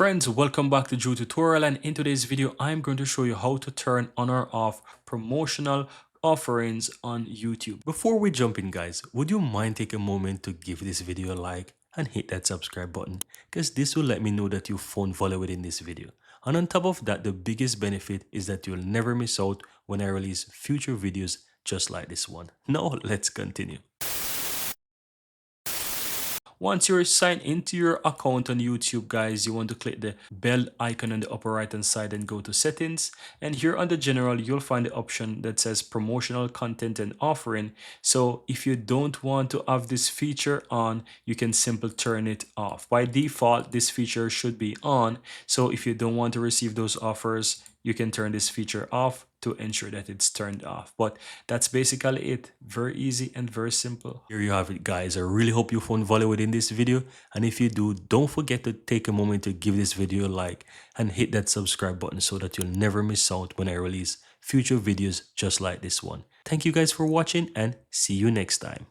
Friends, welcome back to Drew Tutorial, and in today's video I'm going to show you how to turn on or off promotional offerings on YouTube. Before we jump in guys, would you mind take a moment to give this video a like and hit that subscribe button, because this will let me know that you found value within this video. And on top of that, the biggest benefit is that you'll never miss out when I release future videos just like this one. Now let's continue. Once you're signed into your account on YouTube, guys, you want to click the bell icon on the upper right hand side and go to settings. And here under general, you'll find the option that says promotional content and offering. So if you don't want to have this feature on, you can simply turn it off. By default, this feature should be on. So if you don't want to receive those offers, you can turn this feature off to ensure that it's turned off. But that's basically it. Very easy and very simple. Here you have it guys. I really hope you found value within this video, and if you do, don't forget to take a moment to give this video a like and hit that subscribe button so that you'll never miss out when I release future videos just like this one. Thank you guys for watching, and see you next time.